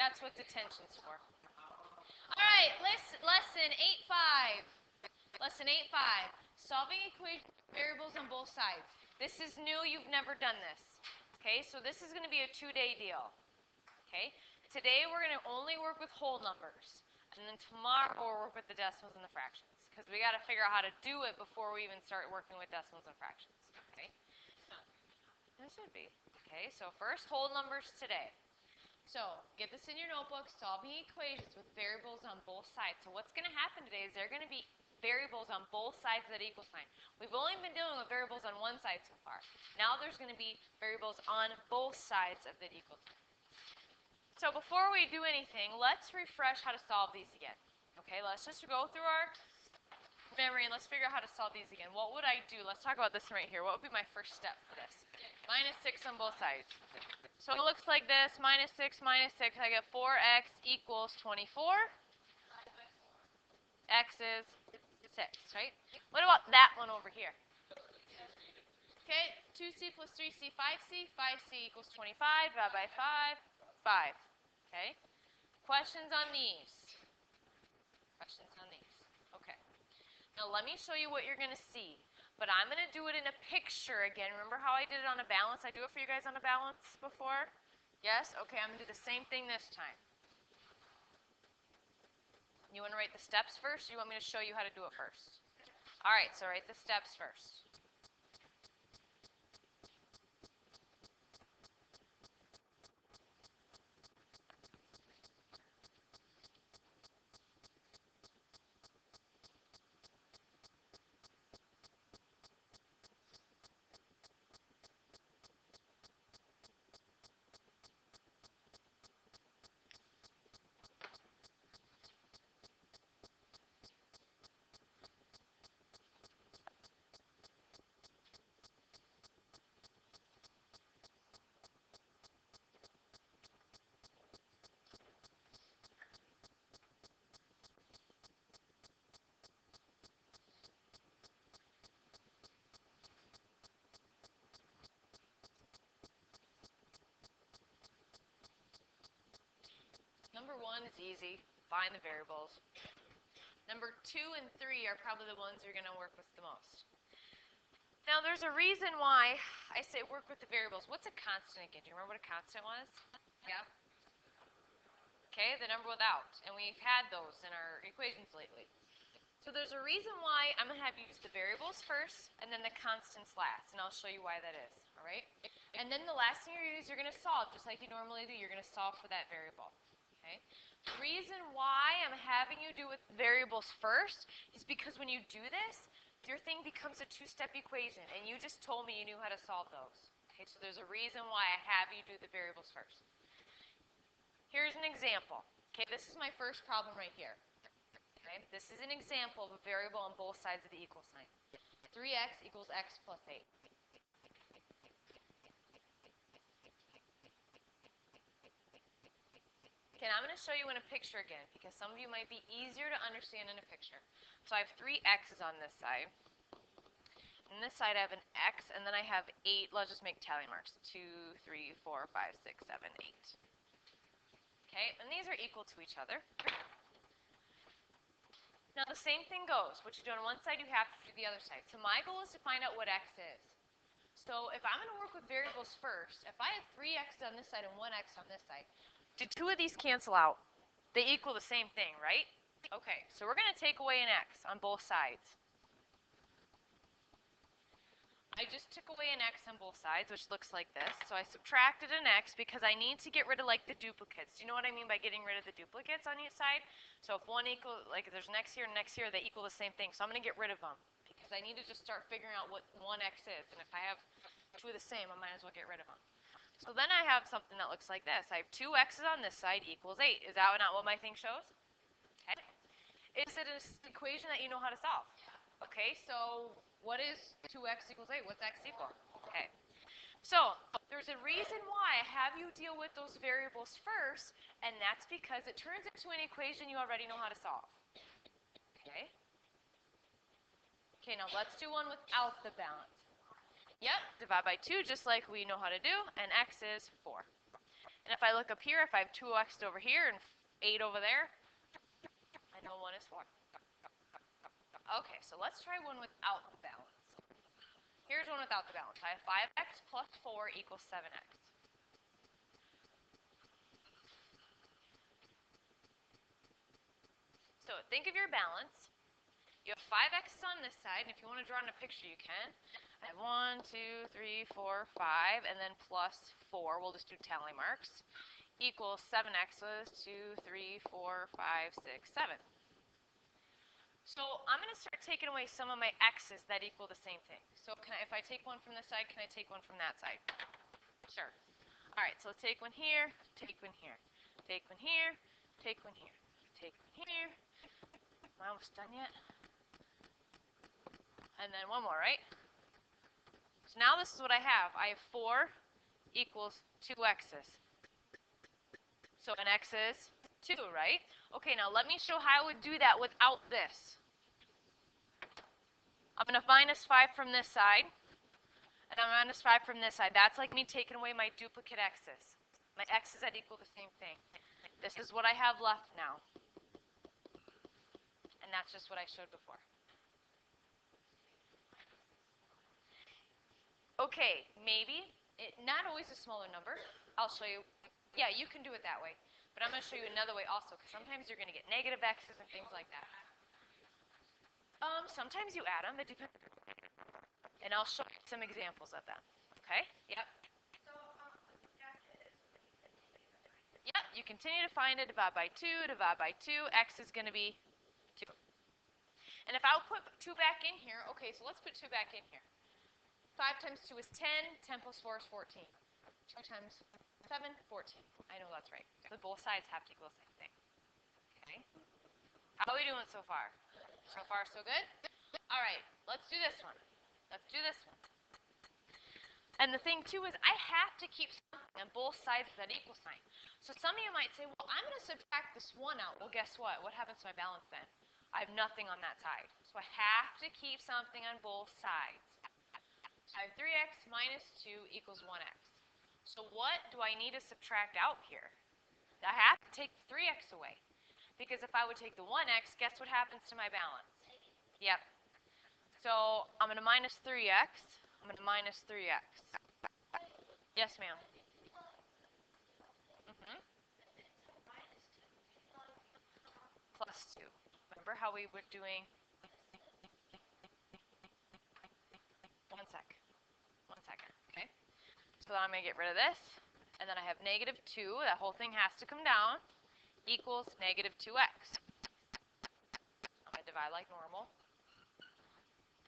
That's what detention's for. All right, lesson 8.5. Lesson 8.5. Solving equation variables on both sides. This is new. You've never done this. Okay, so this is going to be a 2-day deal. Okay, today we're going to only work with whole numbers. And then tomorrow we'll work with the decimals and the fractions. Because we got to figure out how to do it before we even start working with decimals and fractions. Okay? That should be. Okay, so first whole numbers today. So get this in your notebook, solving equations with variables on both sides. So what's going to happen today is there are going to be variables on both sides of that equal sign. We've only been dealing with variables on one side so far. Now there's going to be variables on both sides of that equal sign. So before we do anything, let's refresh how to solve these again. Okay, let's just go through our memory and let's figure out how to solve these again. What would I do? Let's talk about this right here. What would be my first step for this? Minus 6 on both sides. So it looks like this, minus 6, I get 4x equals 24. X is 6, right? What about that one over here? Okay, 2c plus 3c, 5c. 5c equals 25, divided by 5, 5. Okay, questions on these? Questions on these? Okay. Now let me show you what you're going to see. But I'm going to do it in a picture again. Remember how I did it on a balance? I do it for you guys on a balance before? Yes? Okay, I'm going to do the same thing this time. You want to write the steps first, or you want me to show you how to do it first? All right, so write the steps first. Number 1 is easy. Find the variables. Number 2 and 3 are probably the ones you're going to work with the most. Now, there's a reason why I say work with the variables. What's a constant again? Do you remember what a constant was? Yeah. Okay, the number without. And we've had those in our equations lately. So there's a reason why I'm going to have you use the variables first and then the constants last. And I'll show you why that is. All right? And then the last thing you're going to solve, just like you normally do, you're going to solve for that variable. Okay? The reason why I'm having you do with variables first is because when you do this, your thing becomes a 2-step equation, and you just told me you knew how to solve those. Okay, so there's a reason why I have you do the variables first. Here's an example. Okay, this is my first problem right here. Okay, this is an example of a variable on both sides of the equal sign. 3x equals x plus 8. Okay, now I'm going to show you in a picture again, because some of you might be easier to understand in a picture. So I have 3 x's on this side. On this side I have an x, and then I have 8. Let's just make tally marks. 2, 3, 4, 5, 6, 7, 8. Okay, and these are equal to each other. Now the same thing goes. What you do on one side, you have to do the other side. So my goal is to find out what x is. So if I'm going to work with variables first, if I have 3x on this side and 1x on this side, do 2 of these cancel out? They equal the same thing, right? Okay, so we're going to take away an x on both sides. I just took away an x on both sides, which looks like this. So I subtracted an x because I need to get rid of, like, the duplicates. Do you know what I mean by getting rid of the duplicates on each side? So if one equals, like, if there's an x here and an x here, they equal the same thing. So I'm going to get rid of them because I need to just start figuring out what 1x is. And if I have 2 of the same, I might as well get rid of them. So then I have something that looks like this. I have 2 x's on this side equals 8. Is that not what my thing shows? Okay. Is it an equation that you know how to solve? Okay, so what is 2x equals 8? What's x equal? Okay. So there's a reason why I have you deal with those variables first, and that's because it turns into an equation you already know how to solve. Okay? Okay, now let's do one without the balance. Yep, divide by 2 just like we know how to do, and x is 4. And if I look up here, if I have 2x over here and 8 over there, I know 1 is 4. Okay, so let's try one without the balance. Here's one without the balance. I have 5x plus 4 equals 7x. So think of your balance. You have 5x on this side, and if you want to draw in a picture, you can. I have 1, 2, 3, 4, 5, and then plus 4. We'll just do tally marks. Equals 7x's, 2, 3, 4, 5, 6, 7. So I'm going to start taking away some of my x's that equal the same thing. So if I take one from this side, can I take one from that side? Sure. All right, so let's take one here, take one here, take one here, take one here, take one here. Am I almost done yet? And then one more, right? So now this is what I have. I have 4 equals 2 x's. So an x is 2, right? Okay, now let me show how I would do that without this. I'm going to minus 5 from this side, and I'm minus 5 from this side. That's like me taking away my duplicate x's. My x's that equal the same thing. This is what I have left now. And that's just what I showed before. Okay, maybe, not always a smaller number. I'll show you. Yeah, you can do it that way. But I'm going to show you another way also, because sometimes you're going to get negative x's and things like that. Sometimes you add them. It depends. And I'll show you some examples of them. Okay? Yep. Yep, you continue to find it, divide by 2, divide by 2. X is going to be 2. And if I'll put 2 back in here, okay, so let's put 2 back in here. 5 times 2 is 10. 10 plus 4 is 14. 2 times 7, 14. I know that's right. So both sides have to equal the same thing. Okay? How are we doing so far? So far, so good? All right, let's do this one. Let's do this one. And the thing, too, is I have to keep something on both sides of that equal sign. So some of you might say, well, I'm going to subtract this 1 out. Well, guess what? What happens to my balance then? I have nothing on that side. So I have to keep something on both sides. So I have 3x minus 2 equals 1x. So what do I need to subtract out here? I have to take the 3x away. Because if I would take the 1x, guess what happens to my balance? Yep. So I'm going to minus 3x. I'm going to minus 3x. Yes, ma'am. Plus 2. Remember how we were doing? 1 sec. 1 second. Okay. So then I'm going to get rid of this. And then I have negative 2. That whole thing has to come down. Equals negative 2x. I'm going to divide like normal.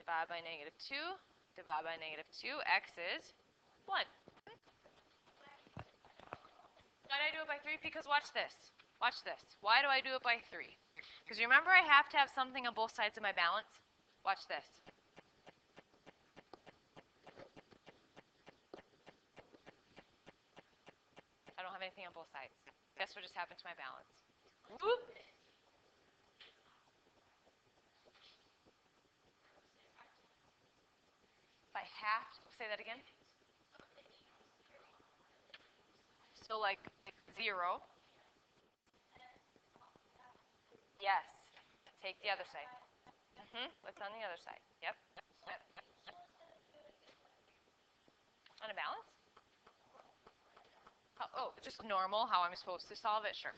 Divide by negative 2. Divide by negative 2. X is 1. Why did I do it by 3? Because watch this. Watch this. Why do I do it by 3? Because remember I have to have something on both sides of my balance? Watch this. I don't have anything on both sides. Guess what just happened to my balance? Whoop! If I have to, say that again. So like 0. Yes. Take the other side. What's on the other side? Yep. Yep. On a balance? Oh, just normal, how I'm supposed to solve it? Sure.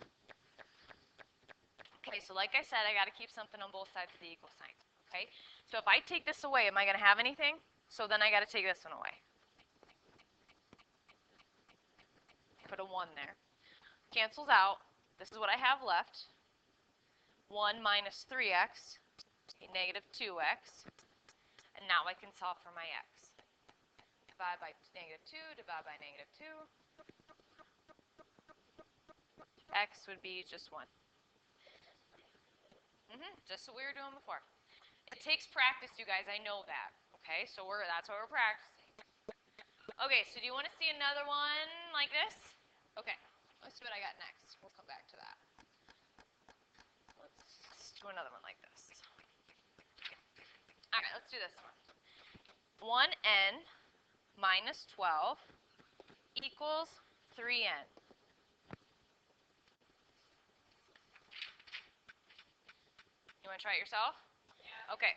Okay, so like I said, I got to keep something on both sides of the equal sign. Okay? So if I take this away, am I going to have anything? So then I got to take this one away. Put a 1 there. Cancels out. This is what I have left. 1 minus 3x, negative 2x. And now I can solve for my x. Divide by negative 2, divide by negative 2. X would be just 1. Just what we were doing before. It takes practice, you guys. I know that. Okay, so that's what we're practicing. Okay, so do you want to see another one like this? Okay, let's see what I got next. We'll come back to that. Let's do another one like this. All right, let's do this one. 1n minus 12 equals 3n. to try it yourself? Okay.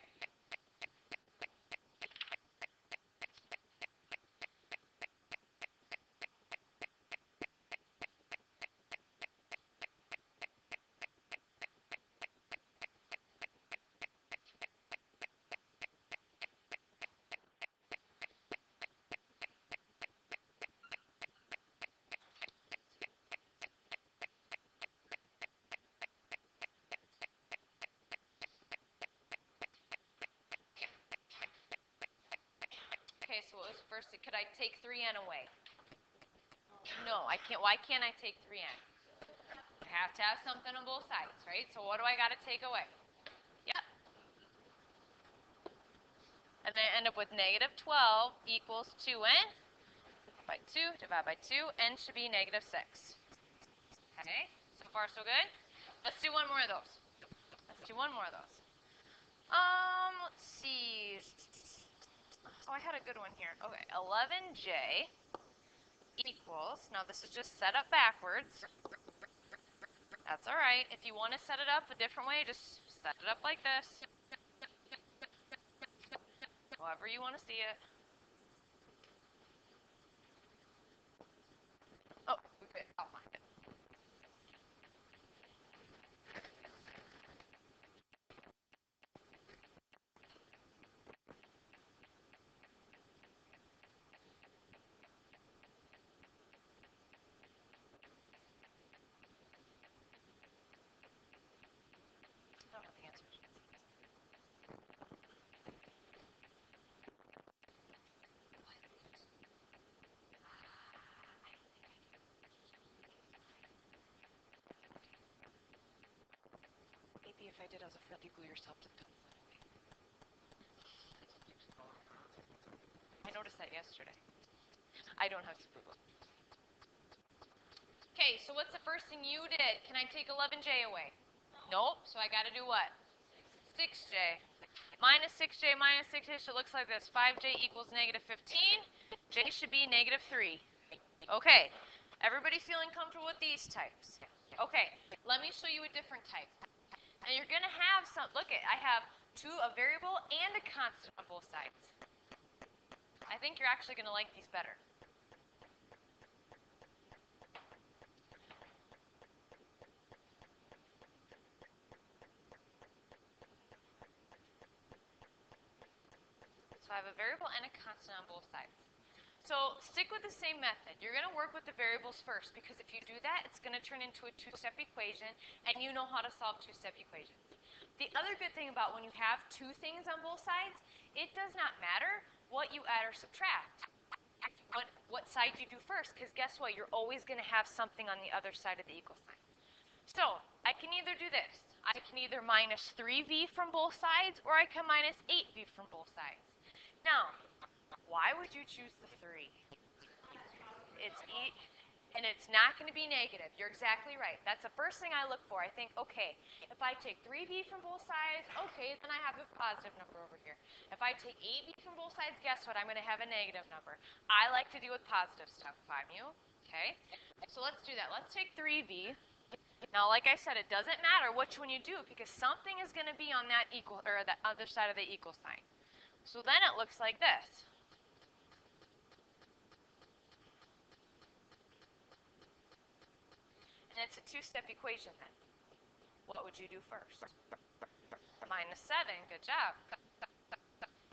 Okay, so what was first? Could I take 3n away? No, I can't. Why can't I take 3n? I have to have something on both sides, right? So what do I got to take away? Yep. And then I end up with negative 12 equals 2n by 2 divided by 2. N should be negative 6. Okay, so far so good. Let's do one more of those. Let's see. Oh, I had a good one here. Okay, 11j equals, now this is just set up backwards. That's all right. If you want to set it up a different way, just set it up like this. However you want to see it. Oh, okay, I'll find it. I don't have the answers. Maybe if I did as a flip, you glue yourself to the pencil anyway. I noticed that yesterday. I don't have to glue. Okay, so what's the first thing you did? Can I take 11j away? Nope, so I got to do what? 6j. Minus 6j minus 6j, so it looks like this. 5j equals negative 15. J should be negative 3. Okay, everybody feeling comfortable with these types? Okay, let me show you a different type. And you're going to have some, look at, I have a variable and a constant on both sides. I think you're actually going to like these better. So I have a variable and a constant on both sides. So stick with the same method. You're going to work with the variables first, because if you do that, it's going to turn into a two-step equation, and you know how to solve two-step equations. The other good thing about when you have two things on both sides, it does not matter what you add or subtract, what side you do first, because guess what? You're always going to have something on the other side of the equal sign. So I can either do this. I can either minus 3v from both sides, or I can minus 8v from both sides. Now, why would you choose the 3? And it's not going to be negative. You're exactly right. That's the first thing I look for. I think, okay, if I take 3v from both sides, okay, then I have a positive number over here. If I take 8v from both sides, guess what? I'm going to have a negative number. I like to deal with positive stuff if I'm you. Okay, so let's do that. Let's take 3v. Now, like I said, it doesn't matter which one you do, because something is going to be on that equal, or the other side of the equal sign. So then it looks like this. And it's a two-step equation then. What would you do first? Minus 7, good job.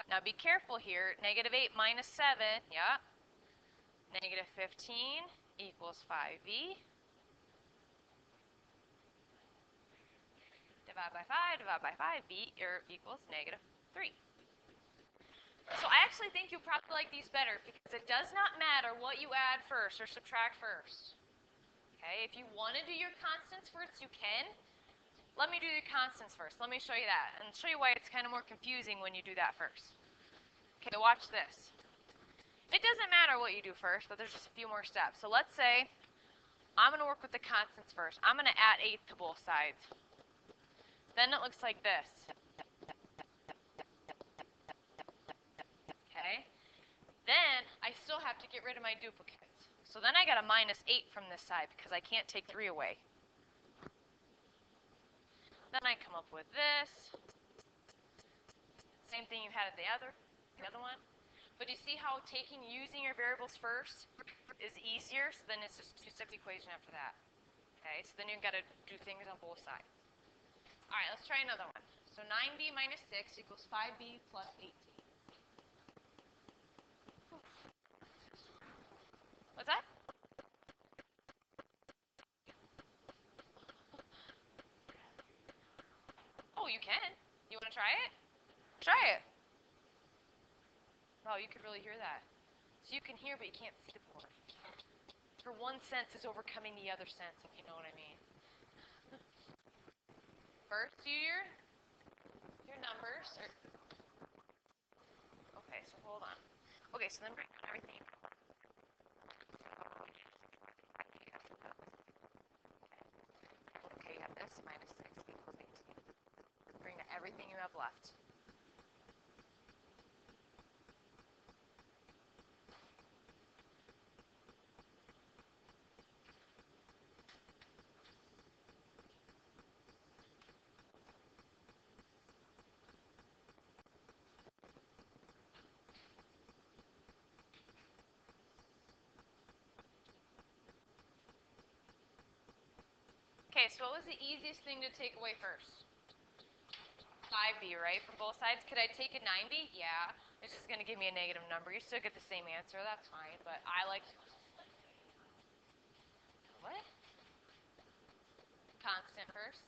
Now be careful here. Negative 8 minus 7, yeah. Negative 15 equals 5v. Divide by 5, v equals negative 3. So I actually think you'll probably like these better, because it does not matter what you add first or subtract first. Okay, if you want to do your constants first, you can. Let me do the constants first. Let me show you that, and show you why it's kind of more confusing when you do that first. Okay, watch this. It doesn't matter what you do first, but there's just a few more steps. So let's say I'm going to work with the constants first. I'm going to add 8 to both sides. Then it looks like this. Okay? Then I still have to get rid of my duplicates. So then I got a minus 8 from this side, because I can't take 3 away. Then I come up with this. Same thing you had at the other one. But you see how using your variables first is easier, so then it's just a two-step equation after that. Okay, so then you've got to do things on both sides. All right, let's try another one. So 9b minus 6 equals 5b plus 18. What's that? Oh, you can. You want to try it? Try it. Oh, you could really hear that. So you can hear, but you can't see the board. For one sense is overcoming the other sense, if you know what I mean. First, do your numbers. Okay, so hold on. Okay, so then bring everything. Okay, you have this minus 6 equals 18. Bring everything you have left. Okay, so what was the easiest thing to take away first? 5b, right? From both sides. Could I take a 9b? Yeah. It's just going to give me a negative number. You still get the same answer. That's fine. But I like... What? Constant first?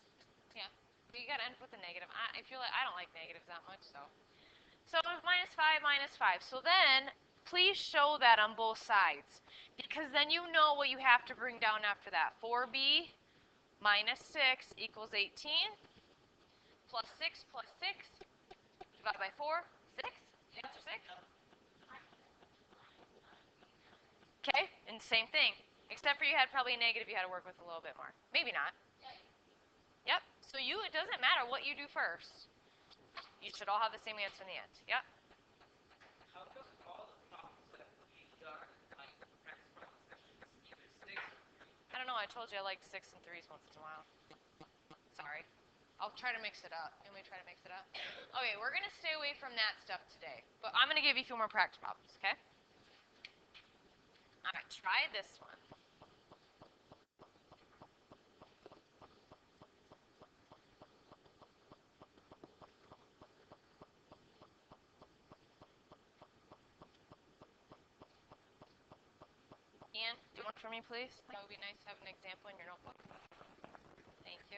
Yeah. But you got to end with a negative. I feel like I don't like negatives that much, so... So minus 5, minus 5. So then, please show that on both sides. Because then you know what you have to bring down after that. 4b minus 6 equals 18. Plus 6 plus 6 divided by 4, 6. Answer 6. Okay, and same thing. Except for you had probably a negative you had to work with a little bit more. Maybe not. Yep. So it doesn't matter what you do first. You should all have the same answer in the end. Yep. How does all the problems that we've done I don't know. I told you I liked 6 and 3s once in a while. Sorry. I'll try to mix it up. Can we try to mix it up? Okay, we're going to stay away from that stuff today. But I'm going to give you a few more practice problems, okay? All right, try this one. Ian, do one for me, please? That would be nice to have an example in your notebook. Thank you.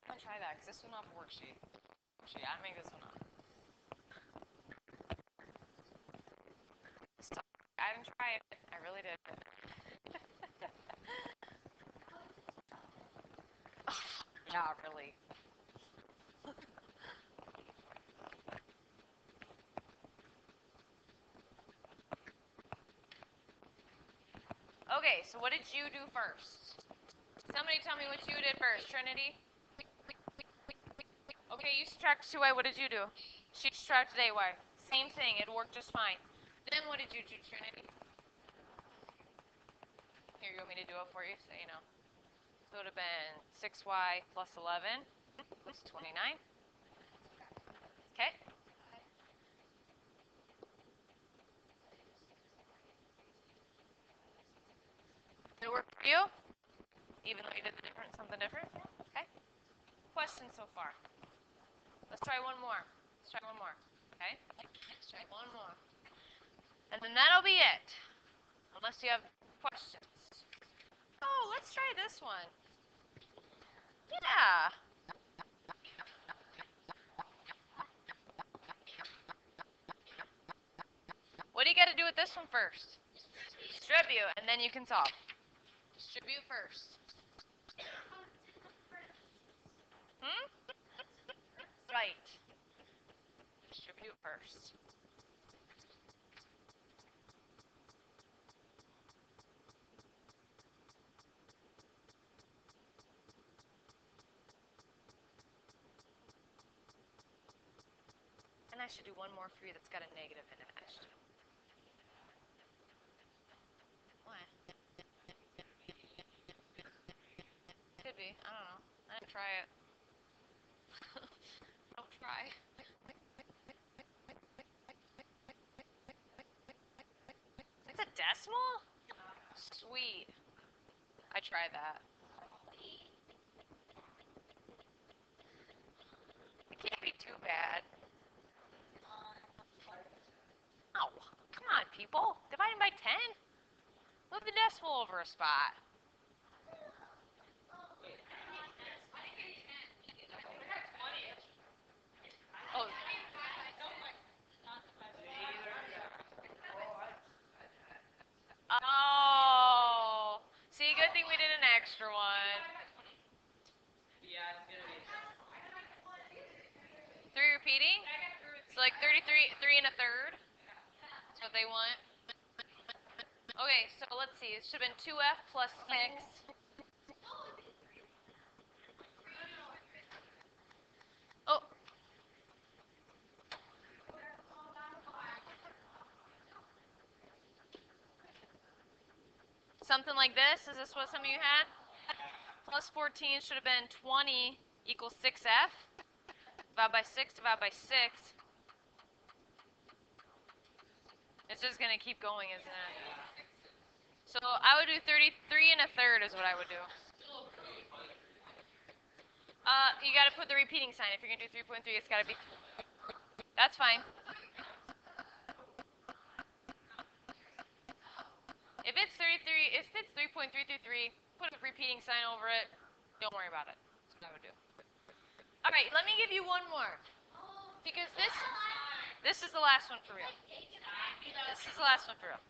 I'm going to try that because this one off worksheet. Actually, I make this one up. I didn't try it. I really did. Yeah, really. Okay, so what did you do first? Somebody tell me what you did first. Trinity? Okay, you subtracted 2y. What did you do? She subtracted 8y. Same thing. It worked just fine. Then what did you do, Trinity? Here, you want me to do it for you so you know. So it would have been 6y plus 11 plus 29. Okay. Did it work for you? Even though you did something different? Okay. Questions so far? Let's try one more. Let's try one more. Okay? Let's try one more. And then that'll be it. Unless you have questions. Oh, let's try this one. Yeah. What do you got to do with this one first? Distribute, and then you can solve. Distribute first. Hmm? Right. Distribute first. And I should do one more for you that's got a negative in it. Why? Could be. I don't know. I didn't try it. Don't try. It's a decimal? Sweet. I tried that. It can't be too bad. Oh, come on, people. Dividing by 10? Move the decimal over a spot. Oh. Oh. See, good thing we did an extra one. Yeah, it's gonna be. 3 repeating? So like 33, 3 and a third? That's what they want. Okay, so let's see. It should have been 2F plus 6. Oh. Something like this? Is this what some of you had? Plus 14 should have been 20 equals 6F. Divide by 6, divide by 6. It's just going to keep going, isn't it? So I would do 33 and a third is what I would do. You got to put the repeating sign. If you're going to do 3.3, it's got to be... That's fine. If it's 3.333, put a repeating sign over it. Don't worry about it. That's what I would do. All right, let me give you one more. Because this is the last one for real. This is the last one for real.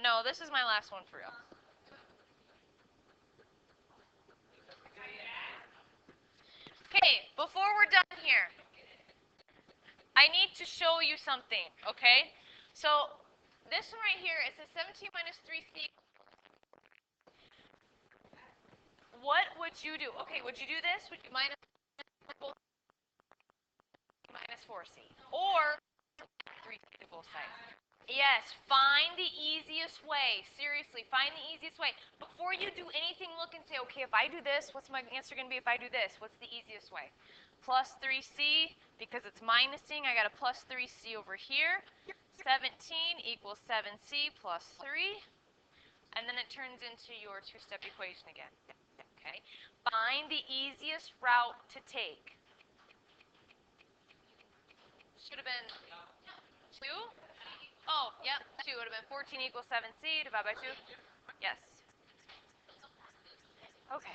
No, this is my last one for real. Okay, before we're done here, I need to show you something, okay? So this one right here, it says 17 minus 3c. What would you do? Okay, would you do this? Would you minus 4c? Or 3c to both sides? Yes, find the easiest way. Seriously, find the easiest way. Before you do anything, look and say, okay, if I do this, what's my answer going to be if I do this? What's the easiest way? Plus 3c, because it's minusing, I got a plus 3c over here. 17 equals 7c plus 3. And then it turns into your two-step equation again. Okay? Find the easiest route to take. Should have been 2. Oh, yep, 2 would have been 14 equals 7c divided by 2. Yes. Okay.